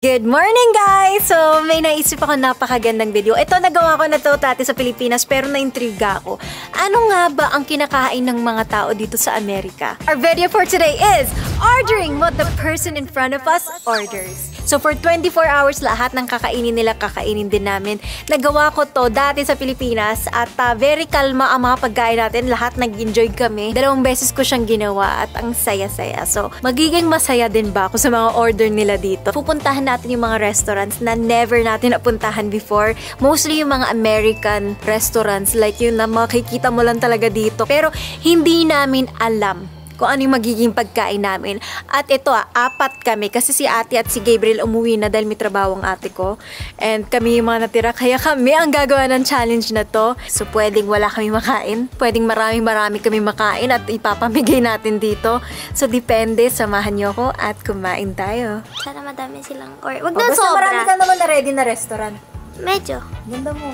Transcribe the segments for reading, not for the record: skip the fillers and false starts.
Good morning guys! So may naisip ako napakagandang video. Ito nagawa ko na to dati sa Pilipinas pero naintriga ako. Ano nga ba ang kinakain ng mga tao dito sa Amerika? Our video for today is ordering what the person in front of us orders. So for 24 hours lahat ng kakainin nila kakainin din namin. Nagawa ko to dati sa Pilipinas at very kalma ang mga pagkain natin. Lahat nag-enjoy kami. 2 beses ko siyang ginawa at ang saya-saya. So magiging masaya din ba ako sa mga order nila dito? Pupuntahan natin yung mga restaurants na never natin napuntahan before. Mostly yung mga American restaurants like yun na makikita mo lang talaga dito. Pero hindi namin alam kung ano yung magiging pagkain namin. At ito 4 kami kasi si ate at si Gabriel umuwi na dahil may trabaho ang ate ko. And kami yung mga natira kaya kami ang gagawa ng challenge na to. So pwedeng wala kami makain, pwedeng marami kami makain at ipapamigay natin dito. So depende, samahan nyo ko at kumain tayo. Sana madami silang or wag na basta sobra. Marami ka naman na ready na restaurant. Medyo. Ganda mo.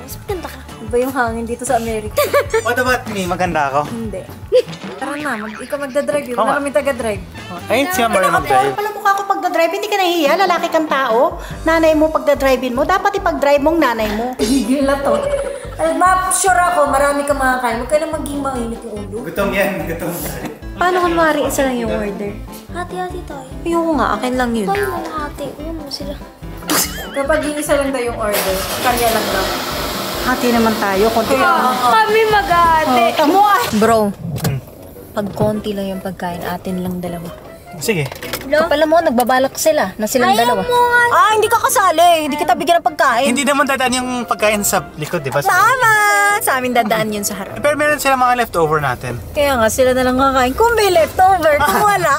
Mas maganda ka. Iba yung hangin dito sa Amerika. What about me? Maganda ako? Hindi. Tara na, ikaw magdadrive yun. Wala kami taga-drive. Ayun siya marunong mag-drive. Pala mukha ko pagdadrive, hindi ka nahihiya, lalaki kang tao. Nanay mo pagdadrivein mo, dapat ipag-drive mong nanay mo. Higil na to. Sure ako, marami ka makakain. Huwag ka na maging mainit yung ulo. Gutom yan, gutom. Paano kung maaari isa lang yung order? Hati-hati tayo. Ayoko nga, akin lang yun. Tayo mo hati. Ano mo sila? Kapag yung isa lang daw yung order, kanya lang daw. Hati naman tayo, konti Kami mag-hati. Tamo ah! Bro, pag konti lang yung pagkain, atin lang 2. Sige. Kapala mo, nagbabalak sila na silang 2. Hindi ka kasali. Hindi kita bigyan ng pagkain. Hindi naman dadaan yung pagkain sa likod, di ba? Tama! Sa amin dadaan yun sa harap. Pero meron sila mga leftover natin. Kaya nga, sila na lang kakain. Kung may leftover, kung wala,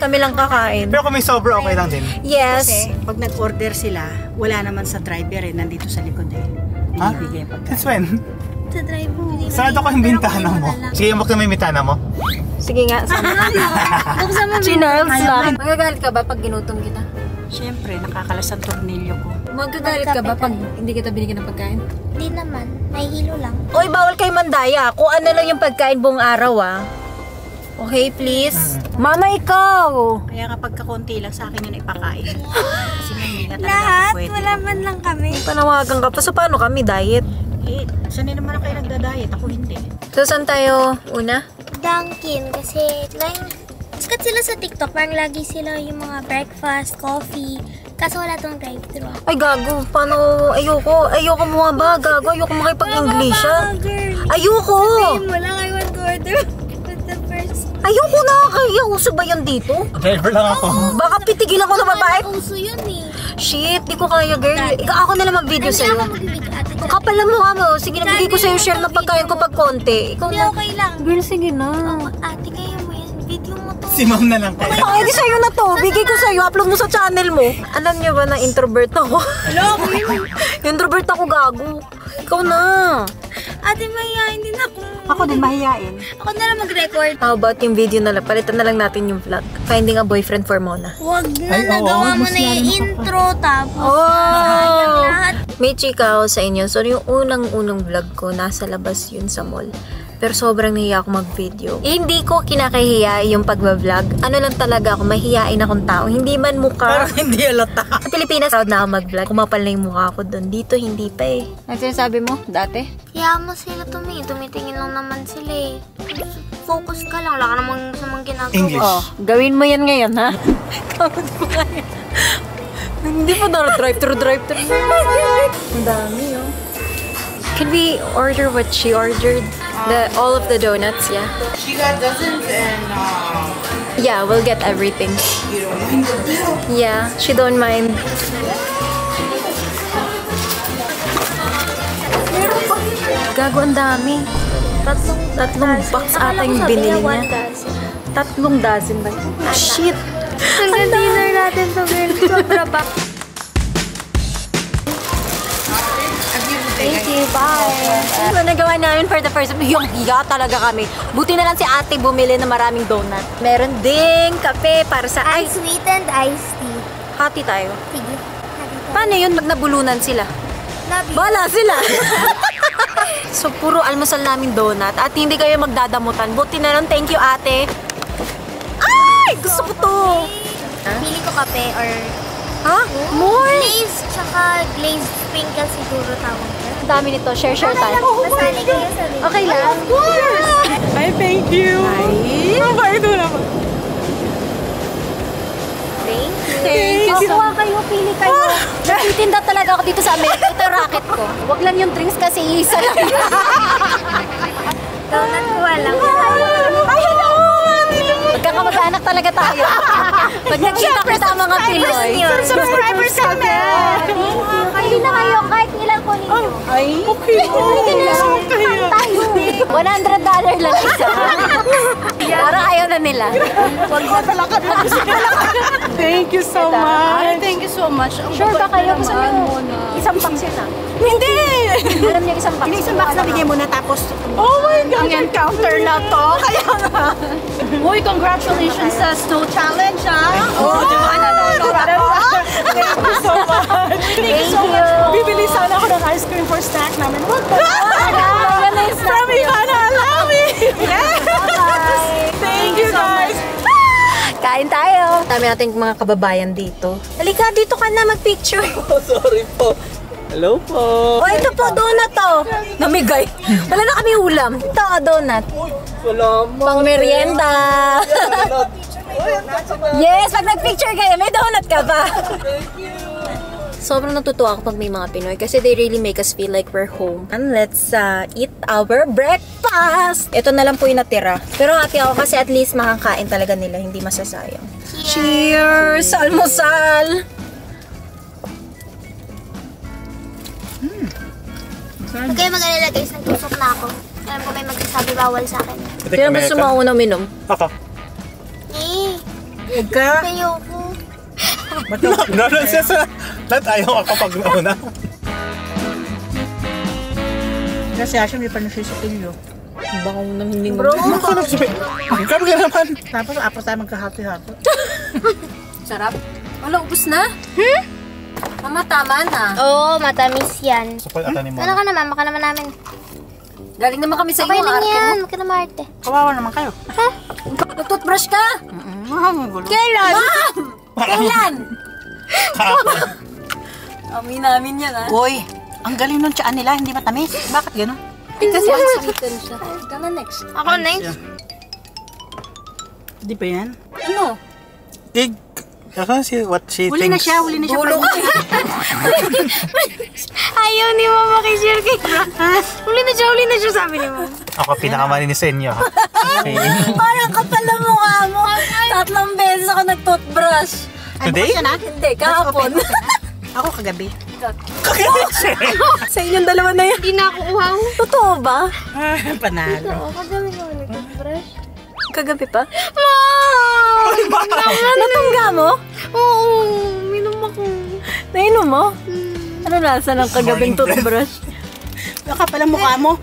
kami lang kakain. Pero kung may sobra, okay lang din. Yes. Kasi pag nag-order sila, wala naman sa driver eh, nandito sa likod eh. Ha? Ibigay pagkain. Since when? Sa drive mo. Sarado ko yung bintana mo. Sige, buksan mo yung bintana mo. Sige nga, sama. Buksan mo. Chinarls lang. Magagalit ka ba pag ginutom kita? Siyempre, nakakalas ang tornilyo ko. Magagalit ka ba pag hindi kita binigyan ng pagkain? Hindi naman. May hilo lang. Oy, bawal kayo mandaya. Kung ano lang yung pagkain buong araw, ah. Okay, please? Mama, ikaw! Kaya kapag kakunti lang sa akin yun ipakain. Kasi hindi na talaga Lahat? pwede. Wala man lang kami. Panawagan ka pa. So, paano kami? Diet? Eh, sanay naman kayo nagda-diet. Ako hindi. So, saan tayo una? Dunkin kasi sikat sila sa TikTok. Parang lagi sila yung mga breakfast, coffee. Kaso wala tong drive-thru. Ay, gago. Paano? Ayoko mo nga ba? Gago. Ayoko makipag-English, ah. Ayoko! Sabihin mo lang, I want to order with the first. Ayoko na. Kaya uso ba yan dito? Driver lang ako. Baka pitigil ako na babae. Uso yun eh. Shit, di ko kaya, girl. Ako na lang mag-video Hindi sa'yo. ako magbibig ate. Kapal mo nga mo. Sige, nagbigay ko sa'yo share ng pagkain ko pag konti. Ikaw Hindi na. okay lang. Girl, sige na. Ate, kaya mo yan. Video mo to. Si ma'am na lang tayo. Ay, di sa'yo na to. Bigay ko sa'yo. Upload mo sa channel mo. Alam niyo ba na introvert ako? Hello, Introvert ako, gago. Ikaw na. ate, mahihayin din ako. Ako din mahihain. Ako na lang mag-record. How about yung video na lang? Palitan na lang natin yung vlog. Finding a boyfriend for Mona. Wag na, Ay, oo, nagawa mo mas na yung intro, tapos Oh! lahat. May chika ako sa inyo. So, yung unang vlog ko, nasa labas yun sa mall. Pero sobrang nahiya ako mag-video. Hindi ko kinakahiya yung pagbablog. Ano lang talaga ako, mahihain akong tao. Hindi man mukha. Parang hindi alata. Sa Pilipinas, proud na ako mag-vlog. Kumapal na yung mukha ko doon. Dito, hindi pa eh. Ano sinasabi mo, dati? Kaya mo sila tumitingin lang naman sila eh. Focus ka lang, wala ka namang samang ginagawa. English. Oh, gawin mo yan ngayon, ha? Tawad mo kaya. Hindi pa daw drive-thru. Ang dami, oh. Can we order what she ordered? All of the donuts, yeah? She got dozens and Yeah, we'll get everything. you don't mind the deal. Yeah, she don't mind. Gago, ang dami. Tatlong box ata yung binili niya. 3 dozen ba? Shit! Hanggang dinner natin to, girl. Sobra pa. Thank you, bye. So, nagawa namin for the first time. Yung hiya talaga kami. Buti na lang si ate bumili na maraming donut. Meron ding kape para sa ice. Unsweetened iced tea. Hati tayo. Sige. Paano yun? Magnabulunan sila. Love you. Bala sila! So, puro almusal namin donut at hindi kayo magdadamutan. Buti na lang, thank you, ate. Ay! Gusto ko to! Pili ko kape or Ha? More? Glaze, tsaka glazed sprinkle siguro tawag ko. Ang dami nito. Share tayo. Masali kayo sa video. Okay lang. Of course! Ay, thank you. Ay. Ito naman. Thank you. Kuha kayo, pili kayo. Nagtitinda talaga ako dito sa Amerika. Ito yung racket ko. Huwag lang yung drinks kasi isa lang. Donut kuha lang. Magkakamag-anak talaga tayo. Pag nagkita-kita ang mga Pinoy. Subscribers kami! Pili na kayo kahit ilan po ninyo. Ay, okay. Tayo. $100 lang isa. Parang ayaw na nila. Huwag na talaga. Thank you so much. Thank you so much. Sure ba kayo? Gusto nyo isang box yun ah? Hindi! Alam niyo isang box. Isang box na bigay mo na tapos Oh my God! Ang encounter na to. Kaya nga. Uy, congratulations sa Snow Challenge, ha? Oh, di ba? Thank you so much. Thank you so much. Bibili sana ako ng ice cream for snack namin. What the? From Ivana Alawi! Yes! Thank you, guys. Kain tayo. Dami nating mga kababayan dito. Halika, dito ka na mag-picture. Sorry po. Hello po. Oh, ito po, donut to. Namigay. Wala na kami ulam. Ito, donut. Salamat. Pang merienda. Yes, pag nag-picture kayo, may donut ka pa. Sobrang natutuwa ako pag may mga Pinoy kasi they really make us feel like we're home. And let's eat our breakfast! Ito na lang po yung natira. Pero happy ako kasi at least makakain talaga nila, hindi masasayang. Cheers! Almusal! Huwag kayo mag-alala guys, nagtusok na ako. Alam ko may magsasabi bawal sa akin. Sino gusto mauna uminom? Ako. Eh, huwag ka. ayoko. Nanon siya sa... Lahat ayaw ako pag nauna. Kasi Asya, may panasya sa pilyo. Baka muna hindi mo. Bro, Grabe ka naman. Tapos apat tayo magkahati-hati. Sarap. Wala, ubus na? Mama, tama na. Oo, matamis yan. Support ata ni Ano Mama. ka naman? Maka naman namin. Galing naman kami sa Okay iyo, lang arte yan. mo. Huwag ka na maarte. Kawawa naman kayo. Nag-toothbrush ka? Kailan? Kailan? Kahapon. Amin namin yan, ah. Uy, ang galing nun tiyaan nila, hindi matamis. Bakit gano'n? Kasi ang sweeten siya. Ikaw na next. Ako next. Hindi pa yan? Ano? Tig. Ano si what she Huli na thinks? siya, huli na siya. Dulo ka. Ayaw ni Mama kay-share kay Bra. Huli na siya, sabi ni Mama. Ako pinakamalinis sa inyo. Ha? Okay. Parang kapal na mukha mo. 3 beses ako nag-toothbrush. Today? Hindi, kahapon. Ako kagabi. Sa inyong dalawa na yan. Hindi na ako uhaw. Totoo ba? Panalo. Oo, kagabi ko nag-toothbrush. Kagabi pa? Mom! Natangga mo? Oo, minom ako. Nainom mo? Ano lasa ng kagabing Morning breath. toothbrush? Baka pala mukha mo.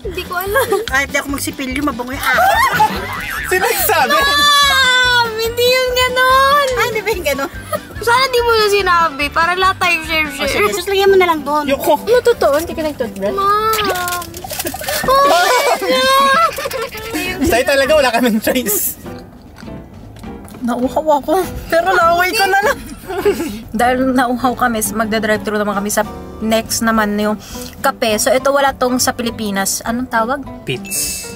Hindi ko alam. Kahit di ako magsipilyo, mabango yung Sino nagsabi? Mom! Hindi yung ganon! Di ba yung gano'n? Sana di mo na sinabi. Para lahat tayo share-share. Sige, sus, lagyan mo na lang doon. Yoko. Ano totoo? Hindi ka nag-toothbrush? Mom! Sa'yo talaga wala kaming choice. Nauhaw ako. Pero nauwi ko na lang. Dahil nauhaw kami, magdadrive-thru naman kami sa next naman yung kape. So ito wala tong sa Pilipinas. Anong tawag? Pits.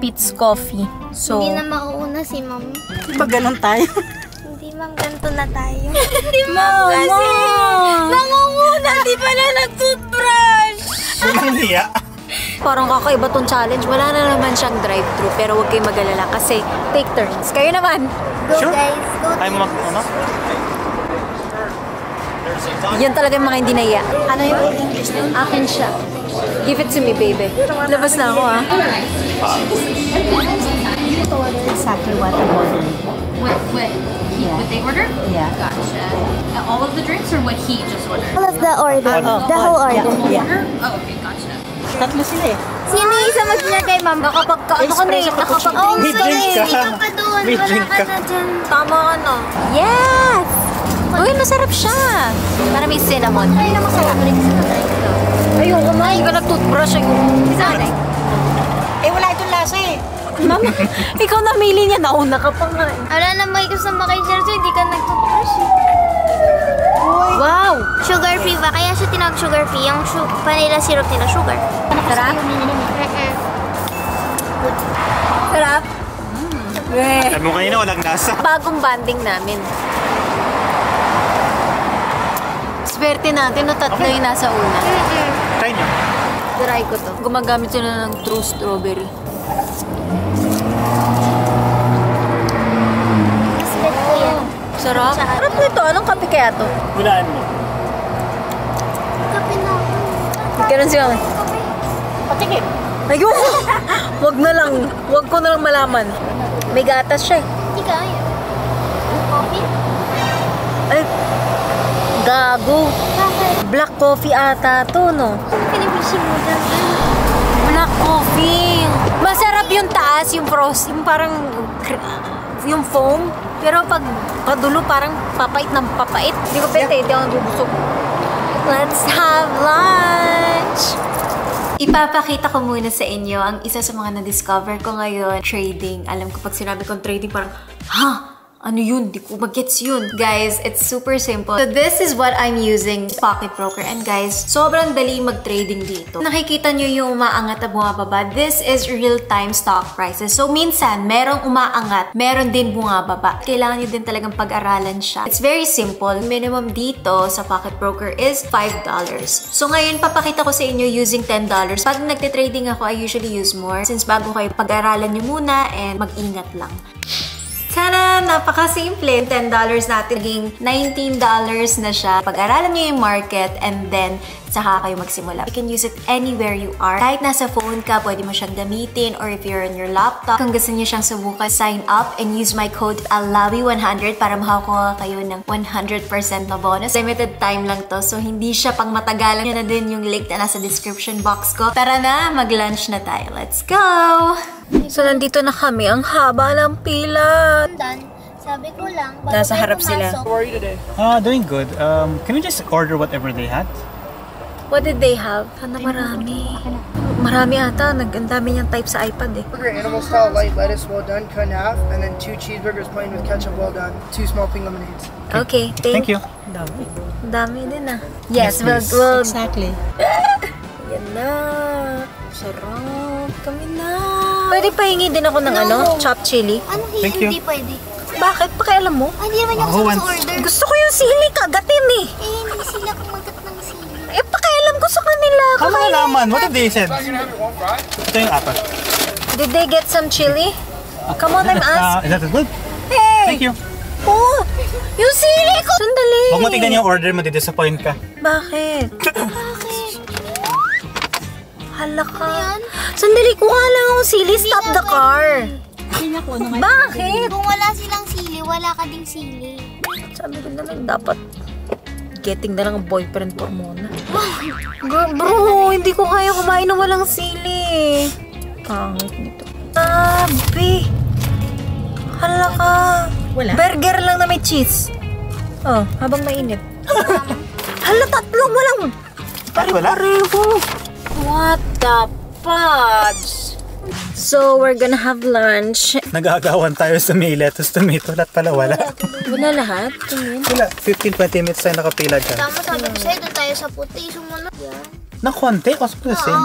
Pete's Coffee. So, Hindi na mauuna si Mom. Di ba gano'n tayo? Hindi mang ganito na tayo. Mama! Nangunguna, di pala nag-toothbrush! Walang niya. Parang kakaiba tong challenge. Wala na naman siyang drive-thru. Pero huwag kayong mag-alala kasi take turns. Kayo naman. Go Sure. guys, go. Ayaw mo ano? Yan talaga yung mga hindi naiya. Ano yung English name? Akin siya. Give it to me, baby. Labas na ako, ha? Exactly what I'm ordering. What they ordered? Yeah. Gotcha. All of the drinks or what he just ordered? All of the order. The whole order. Yeah. Oh, okay, gotcha. Tatlo sila eh. Sino yung isa mag-share kay Mom? Nakapagka-ano ko na eh. Oh, May sorry. drink ka. Hindi ka pa doon. May Wala drink ka ka. na dyan. Tama ka na. Yes! Uy, masarap siya. Para may cinnamon. Ay, na masarap. Ayoko na. Hindi ka nag-toothbrush. Sana. Eh, wala itong lasa eh. Mama, ikaw namili niya. Nauna ka pa nga eh. Wala na may kasama kay Share, so hindi ka nag-toothbrush. mag-sugar free. Yung vanilla syrup nila, sugar. Sarap? Sarap? Alam mo kanina, walang lasa. Bagong banding namin. Swerte natin, no, tatlo yung nasa una. Try nyo. Try ko to. Gumagamit sila ng true strawberry. Sweet po yan. Sarap? Sarap nito. Anong kape kaya to? Hulaan mo. Kape na ako. Ganun siya. Patikip. Ayun! Wag na lang. Wag ko na lang malaman. May gatas siya eh. Hindi ka ayaw. Coffee? Ay, gago. Black coffee ata to, no? Pinipisi mo dyan. Black coffee. Masarap yung taas, yung frost, yung parang yung foam. Pero pag padulo, parang papait ng papait. Hindi ko pwede, hindi ako nabubusog. Let's have lunch! Ipapakita ko muna sa inyo ang isa sa mga na-discover ko ngayon, trading. Alam ko pag sinabi kong trading, parang, ha? Ano yun? Di ko mag-gets yun. Guys, it's super simple. So this is what I'm using, Pocket Broker. And guys, sobrang dali mag-trading dito. Nakikita nyo yung umaangat at bumababa. This is real-time stock prices. So minsan, merong umaangat, meron din bumababa. Kailangan nyo din talagang pag-aralan siya. It's very simple. Minimum dito sa Pocket Broker is $5. So ngayon, papakita ko sa inyo using $10. Pag nagte-trading ako, I usually use more. Since bago kayo, pag-aralan nyo muna and mag-ingat lang. Sana, napaka-simple. $10 natin, naging $19 na siya. Pag-aralan nyo yung market and then saka kayo magsimula. You can use it anywhere you are. Kahit nasa phone ka, pwede mo siyang gamitin or if you're on your laptop. Kung gusto nyo siyang subukan, sign up and use my code ALAWI100 para makakuha kayo ng 100% na bonus. Limited time lang to, so hindi siya pang matagalan. Yan na din yung link na nasa description box ko. Tara na, mag-lunch na tayo. Let's go! So, nandito na kami. Ang haba ng pila. Sabi ko lang, bago Nasa tayo harap sila. pumasok, How are you today? Doing good. Can we just order whatever they had? What did they have? Sana marami. Marami ata. Ang dami niyang type sa iPad eh. Burger, animal style, light lettuce, well done, cut in half, and then 2 cheeseburgers plain with ketchup, well done, 2 small pink lemonades. Okay, Thank you. Ang dami din ah. Yes, please. we'll... Exactly. Yan na. Sarap. Kami na. Pwede pahingi din ako ng chopped chili. Ano Thank you. hindi pwede? Bakit? Pakialam mo? Hindi naman yung Oh, sa order. Gusto ko yung sili, kagatin eh. Hindi sila kumagat ng sili. Eh, pakialam ko sa kanila. Ano na naman? What did they said? Ito yung apat. Did they get some chili? Come on, I'm asking. Is that good? Hey! Thank you. Oh! Yung sili ko! Sandali! Huwag mo tignan yung order mo, di-disappoint ka. Bakit? Hala ka. Sandali, kuha lang akong sili. Stop the car. Bakit? Kung wala silang sili, wala ka ding sili. Sabi ko naman, dapat getting na lang ang boyfriend for muna. Bro, hindi ko kaya kumain na walang sili. Pangit nito. Sabi. Hala ka. Wala? Burger lang na may cheese. Oh, habang mainit. Hala, tatlong walang. Pare, wala. Pareho. What the fudge? So, we're gonna have lunch. Nag-aagawan tayo sa may lettuce, tomato, lahat pala wala. Wala lahat? Tingin. Wala, 15-20 minutes tayo nakapila dyan. Tama, sabi ko sa'yo, doon tayo sa puti. Sumunod yan. Na konti, kasi the same.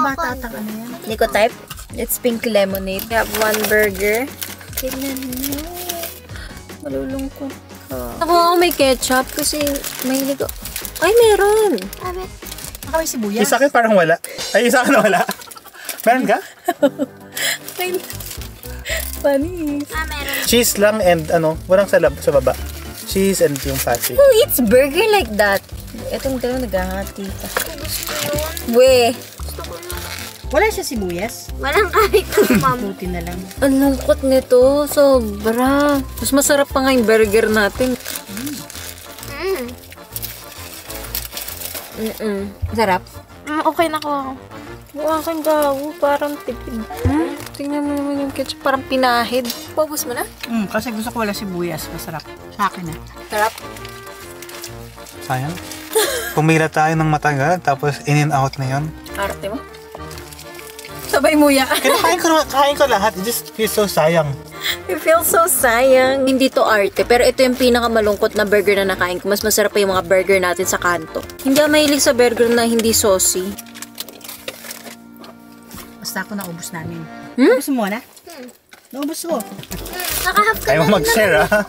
Hindi ko type. It's pink lemonade. We have one burger. Tignan mo. Malulungkot ka. Ako may ketchup kasi mahilig ko. Ay, meron! Sabi, Nakaway sibuyas. Isa akin parang wala. Ay, isa akin na wala. Meron ka? Panis. meron. Cheese lang and walang sa baba. Cheese and yung patty. Who eats burger like that? Itong dalawa naghahati ka. Gusto yun. We, Wala siya sibuyas. Walang kahit ma'am. Buti na lang. ang lungkot nito. Sobra. Mas masarap pa nga yung burger natin. Sarap? Okay na ko. Huwag kang gawo. Parang tipid. Tingnan mo naman yung ketchup. Parang pinahid. Paubos mo na? Kasi gusto ko wala sibuyas. Masarap. Sa akin na. Sarap. Sayang. Pumila tayo ng matagal, tapos in and out na yun. Arte mo? Sabay muya. Kain ko lahat. It just feels so sayang. I feel so sayang. Hindi to arte, pero ito yung pinakamalungkot na burger na nakain ko. Mas masarap pa yung mga burger natin sa kanto. Hindi ako mahilig sa burger na hindi saucy. Basta ako naubos namin. Ubus mo na? Naubos ko. Nakahap ka Ayaw mo mag-share, ah.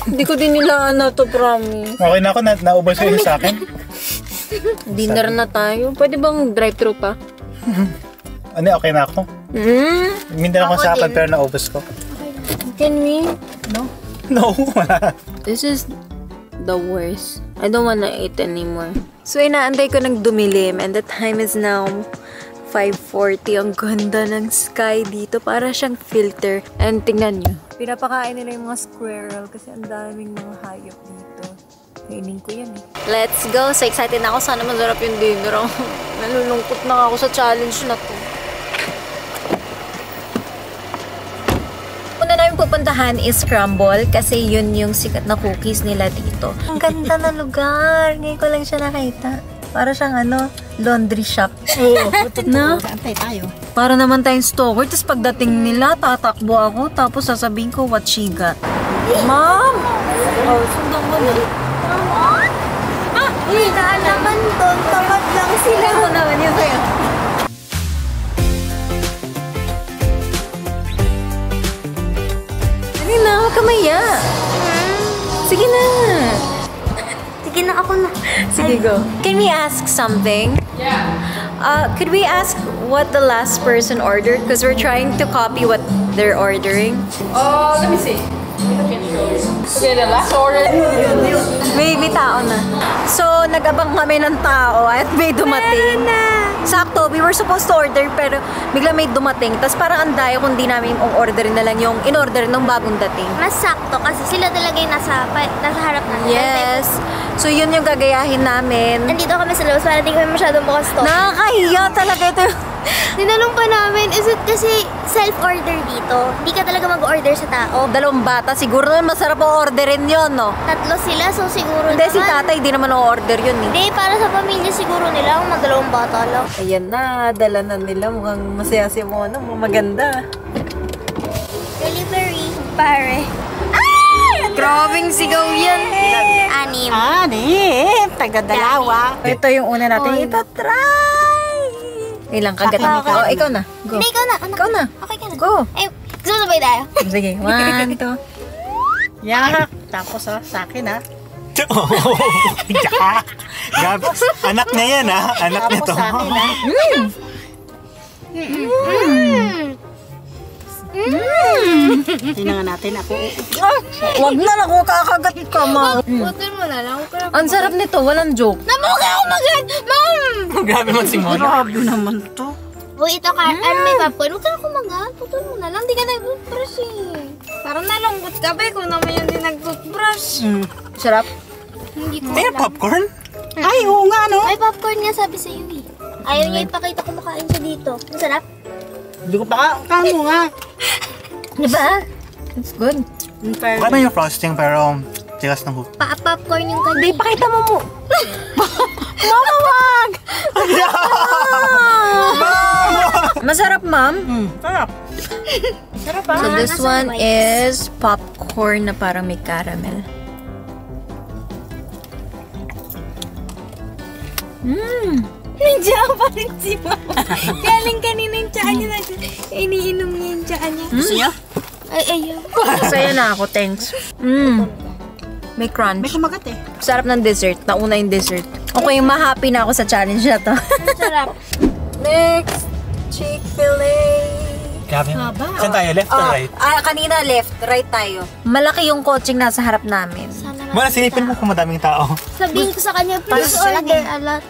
Hindi ko din nila to, promise. Okay na ako, naubos ko yung sa akin. Dinner na tayo. Pwede bang drive-thru pa? Ano, okay na ako. Hindi na ako sa akin, pero naubos ko. Can we? No. This is the worst. I don't wanna eat anymore. So, inaantay ko ng dumilim and the time is now 5:40. Ang ganda ng sky dito. Para siyang filter. And tingnan nyo. Pinapakain nila yung mga squirrel kasi ang daming mga hayop dito. Kainin ko yan eh. Let's go! So excited na ako. Sana masarap yung dinner. Nalulungkot na ako sa challenge na to. Una namin pupuntahan is Crumble kasi yun yung sikat na cookies nila dito. Ang ganda na lugar. Ngayon ko lang siya nakita. Para siyang laundry shop. Oo, No? antay tayo. Para naman tayong stalker. Tapos pagdating nila, tatakbo ako. Tapos sasabihin ko what she got. Mom! Oh, sundan mo na. Hindi naman doon. Tamad lang sila. Tingnan mo naman yun sa'yo. Dali na, huwag ka maya. Sige na. Sige na, ako na. Sige, go. Can we ask something? Yeah. Could we ask what the last person ordered? Because we're trying to copy what they're ordering. Let me see. Okay, the last order. May tao na. So, nag-abang kami ng tao at may dumating. Sakto, we were supposed to order pero bigla may dumating. Tapos parang andayo kung di namin orderin na lang yung in-order ng bagong dating. Mas sakto kasi sila talaga yung nasa harap natin. Yes. So, yun yung gagayahin namin. Nandito kami sa labas para hindi kami masyadong bukas to. Nakakahiya talaga ito. Tinanong pa namin, is it kasi self-order dito? Hindi ka talaga mag-order sa tao. Dalawang bata, siguro naman masarap ang orderin yun, no? Tatlo sila, so siguro Hindi, si tatay, di naman o-order yun, eh. Hindi, para sa pamilya siguro nila, ang dalawang bata lang. Ayan na, dala na nila. Mukhang masaya si Mona, maganda. Delivery, pare. Grabing sigaw yan. Anim. Taga-dalawa. Ito yung una natin. Ito, try! Ilang kagat na. Oh, ikaw na. Go. Hindi, ikaw na. Anak. Ikaw na. Okay ka na. Go. Eh, gusto mo sabay tayo? Sige, 1, 2. Yak. Tapos sa akin Gab, anak niya yan, ha? Anak niya Tapos to. sa akin Tingnan natin ako. Wag na lang kung kakagat ka, ma. Putol mo na lang. Ang sarap nito, walang joke. Namukha ako magad! Mom! Grabe man si Mona. Grabe naman to. Uy, ito ka. Ano may popcorn? Huwag ka na kumagat. Putol mo na lang. Di ka nag-toothbrush eh. Parang nalungkot ka ba kung naman yun din nag-toothbrush. Sarap. Hindi ko Ay, alam. popcorn? Ay, oo nga, no? May popcorn nga sabi sa iyo eh. Ayaw niya ipakita kumakain siya dito. Masarap? Hindi ko pa kamo nga. Diba? It's good. Ano yung frosting pero tigas ng hook? Popcorn yung kanya. Hindi, pakita mo mo. Mama, wag! Masarap, ma'am. Sarap. Sarap So this one is popcorn na parang may caramel. Nandiyan pa rin si Mama. Galing kanina yung tsaa niya. Iniinom niya yung tsaa niya. Gusto niya? Ay, ayun. Masaya na ako, thanks. May crunch. May kumagat eh. Sarap ng dessert. Nauna yung dessert. Okay, ma-happy na ako sa challenge na to. Sarap. Next, Chick-fil-A. Grabe. Saan tayo? Left or right? Kanina left, right tayo. Malaki yung coaching nasa harap namin. Sana Mona, silipin mo kung madaming tao. sabihin ko sa kanya, please Parang order a lot.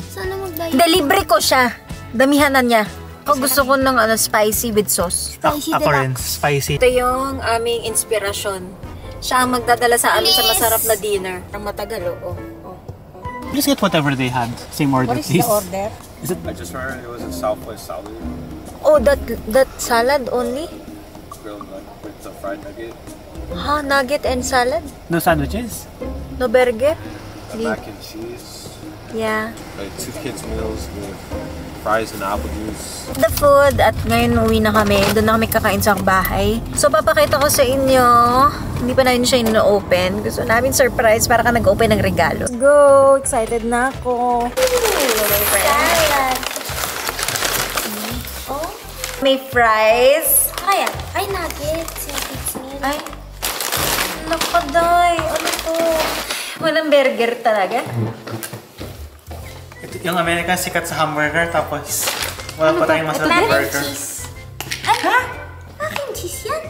Sana magbayad. Hindi, libre ko siya. Damihan na niya. Ako gusto ko ng spicy with sauce. Spicy Ako rin, deluxe. spicy. Ito yung aming inspirasyon. Siya ang magdadala sa amin sa masarap na dinner. Ang matagal, oo. Just get whatever they had. Same order, please. Order. I just heard it was a Southwest salad, Oh, that salad only? grilled with the fried nugget, Nugget and salad? No sandwiches? No burger? the mac and cheese, Yeah. Like 2 kids meals with fries and apple juice. The food at ngayon uwi na kami. Doon na kami kakain sa bahay. So papakita ko sa inyo. Hindi pa namin siya ino-open. Gusto namin surprise para ka nag-open ng regalo. Go! Excited na ako. Salad. Oh? May fries. Kaya, ay nuggets. Yung kids meal. Ay. Nakaday. Ano to? Walang burger talaga. Yung American sikat sa hamburger, tapos wala pa tayong masarap na Mac and burger. cheese. Ay, mac and cheese yan?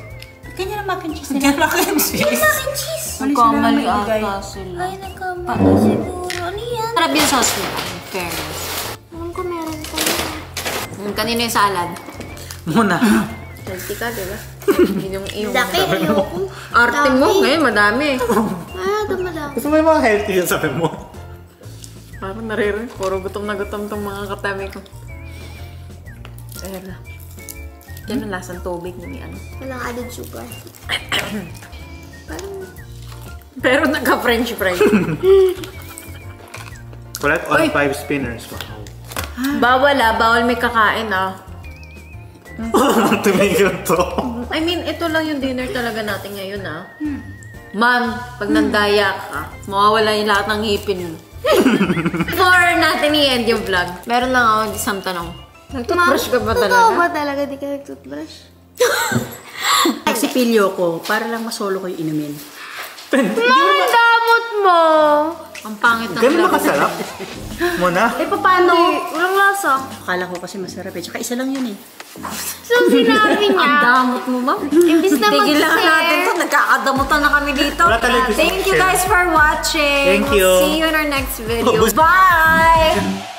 Ganyan ang mac and cheese Yan mac and cheese. Mac and cheese. Nagkamali ata sila. Ay, nagkamali siguro. Ano yan? Sarap yung sauce nila. In fairness. Alam ko meron tayo. Kanino yung salad? Muna. Healthy ka, diba? Yung iyong... Laki, ayoko. Arte mo, ngayon madami. Ah, dumadami. Gusto mo yung mga healthy yung sabi mo? Parang naririnig. Puro gutom na gutom tong mga katami ko. Ayun na. Yan ang lasang tubig ni ano. Walang added sugar. Pero nagka-french fry. Collect all 5 spinners. Bawal bawal may kakain Tumigil to. I mean, ito lang yung dinner talaga natin ngayon Ma'am, pag nandaya ka, mawawala yung lahat ng ngipin mo. Before natin i-end yung vlog, meron lang ako isang tanong. Nag-toothbrush ka ba Totoo talaga? ba talaga di ka nag-toothbrush? Nagsipilyo ko para lang masolo ko yung inumin. Ang damot mo! Ang pangit ng Ganun vlog. ba kasarap? Muna? Eh, paano? Walang lasa. Akala ko kasi masarap eh. Tsaka isa lang yun eh. So, sinabi niya. Ang damot mo, ma'am. Imbis na Tigil lang natin mag-share. to. Nagkakadamutan na kami dito. Wala talaga gusto Thank you mag-share. guys for watching. Thank you. We'll see you in our next video. Bye!